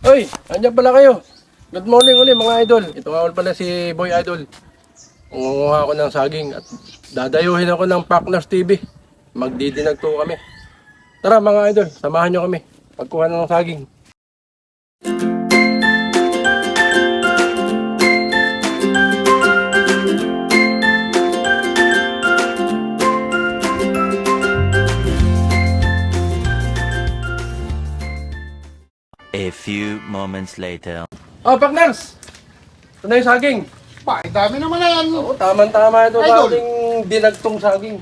Hoy, andyan pala kayo. Good morning ulit mga idol. Ito nga pala si Boy Idol. Unguha ako ng saging at dadayuhin ako ng Partners TV. Magdidinag to kami. Tara mga idol, samahan nyo kami. Pagkuha ng saging. A few moments later. Oh, Partners! Ito na yung saging. Pa, dami naman na yan. Oo, tama-tama ito sa Idol. ating dinagtong saging.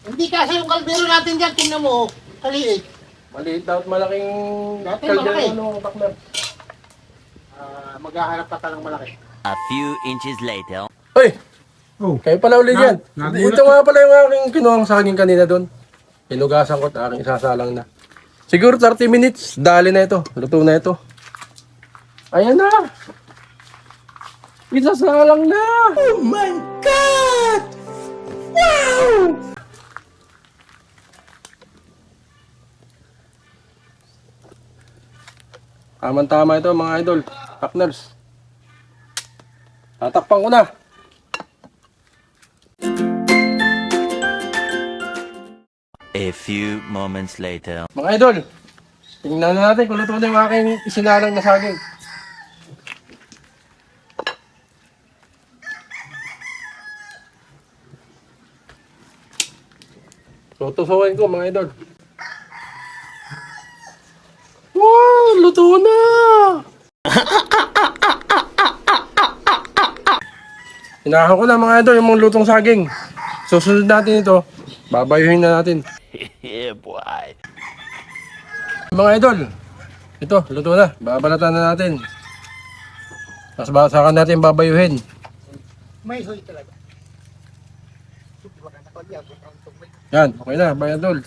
Hindi kasi yung kaldero natin dyan, tingnan mo, kaliit. Maliit daw at malaking Dati kaldero malaki. ano, Partners. Maghahanap ka ng malaki. A few inches later. Hoy! Oh. Kayo pala uli dyan. nagulat Ito nga pala yung aking kinuhang saging kanina doon. Hinugasan ko at aking isasalang na. Siguro 30 minutes, dali na ito. Luto na ito. Ayan na! Isasalang na! Oh my God! Wow! Tama-tama ito mga idol. Partners. Tatakpan ko na. A few moments later. Mga idol, tingnan na natin kung luto na yung aking isinalang na saging. So, tusukin ko mga idol. Wow, luto na! Hinahan ko na mga idol yung mga lutong saging. Susunod natin ito, babayuhin na natin. Yeah, boy. Mga idol, ito, luto na. Babalatan na natin. Tapos saka natin babayuhin. May hoy talaga. Yan, okay na, mga idol.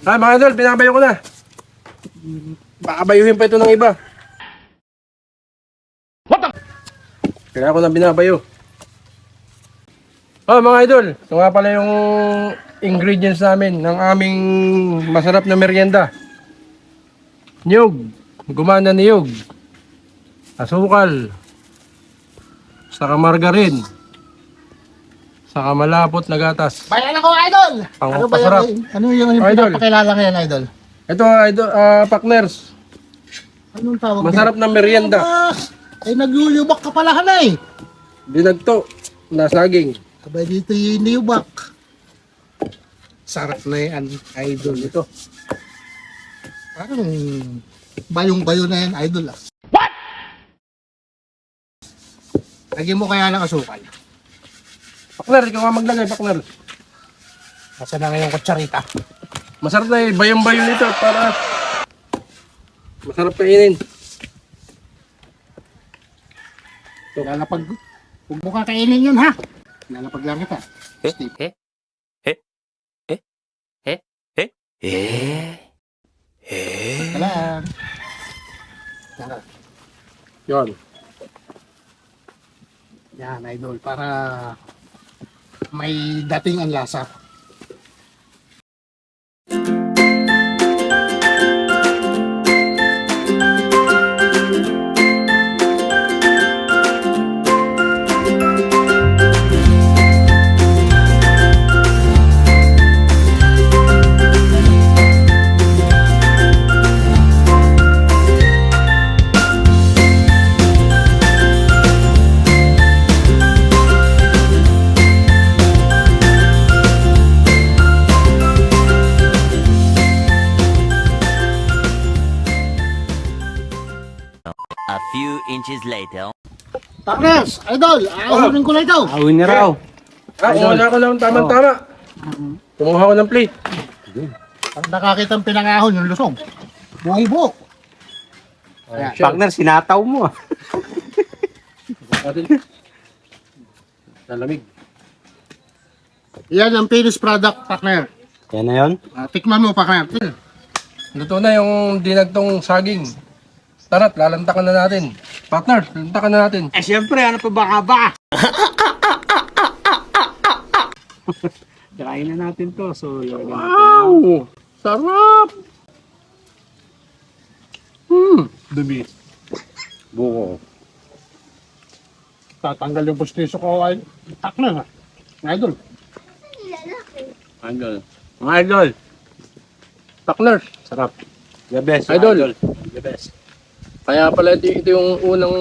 Ha, mga idol, binabayo ko na. Bakabayuhin pa ito ng iba. Kaya ako na binabayo. Oh, mga idol, ito nga pala yung ingredients namin ng aming masarap na merienda. Niyog, gumana niyog, asukal, saka margarin, saka malapot na gatas. Bayan ako, idol! Ang Ano ba pasarap. yan? Ano yung Idol. pinapakilala ngayon, idol? Ito, idol, partners, Anong tawag masarap na merienda. Ay, nagyuyubak ka pala na eh. Dinagto na saging. Sabay dito yung niyubak. Sarap na yan, idol. Ito. Parang bayong-bayo na yan, idol ah. What? Lagyan mo kaya ng asukal. Partner, ikaw nga maglagay, partner. Nasaan na ngayong kutsarita? Masarap na bayong-bayo nito para masarap kainin. Lalapag. Huwag mo kakainin yun ha. Lalapag lang kita. Steve. Kala. Kala. Yon. Yan, idol. Para may dating ang lasa. A few inches later. Partners, idol, ahunin ko na ito. Awin na raw. Kumuha na ako ng tama-tama. Kumuha ko ng plate. Pag nakakita ang pinangahon, yung lusong. Buong buhok. Ayan. Partner, sinataw mo. Atin. Lalamig. Yan ang finished product, partner. Yan na yun. Tikman mo, partner. Luto na yung dinagtong saging. Tara't, lalantakan na natin. Partner, lalantakan na natin. Eh, siyempre, ano pa ba? Kain na natin to. So, Wow! Sarap! Dumi. Buko. Tatanggal yung pustiso ko ay takna na. Idol. Idol. Mga idol. Partners, Sarap. The best. Idol. The best. kaya pala ito yung unang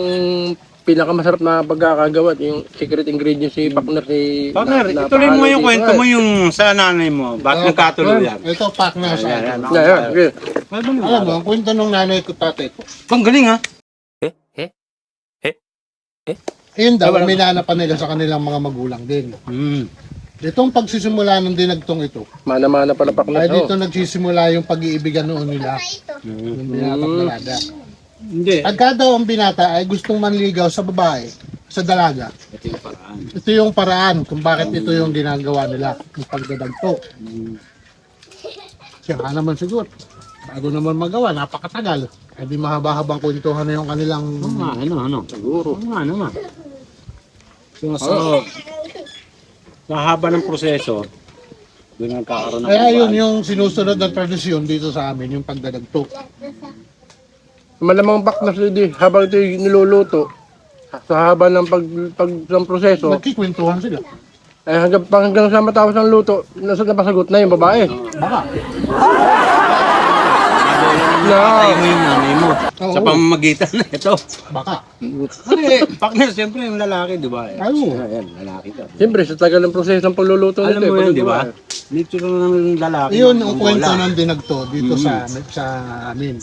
pinakamasarap na pagkakagawa. Yung secret ingredients si Partner. Partner, ituloy mo yung kwento mo yung sa nanay mo. Bakit nagkatuloy yan? Ito, partner sa idol. Yeah, okay. Alam mo, ang kwento ng nanay ko, tatay ko. Ang galing ha? Yun daw, minanapan nila sa kanilang mga magulang din. Itong pagsisimula ng dinagtong ito, Mana-mana pala Partner. ay dito nagsisimula yung pag-iibigan noon nila. Yung binatang dalaga. Hindi. Pagka daw ang binata ay gustong manligaw sa babae, sa dalaga, Ito yung paraan. ito yung paraan kung bakit ito yung ginagawa nila, yung pagdadagto. Siya nga naman siguro. Bago naman magawa, napakatagal. Ay di mahaba-habang kwentuhan na yung kanilang... Ano? Siguro. Ano naman. So, sa haba ng proseso, doon nagkakaroon ng Kaya yun yung sinusunod na tradisyon dito sa amin, yung pagdadagto. Malamang Partner, habang ito niluluto, sa haba ng ng proseso, Nagkikwentuhan sila. hanggang sa matapos ng luto, napasagot na yung babae. Baka. Patay mo yung nanay mo. Oo. Sa pamamagitan na ito. Baka. Partner, siyempre yung lalaki, di ba? Oo. Ayan, lalaki ka. Siyempre, sa tagal ng proseso ng pagluluto Alam nito. mo yun, pagkagawa. di ba? Dito lang ng lalaki. Yun ang Wala. kwento ng dinagto dito sa amin.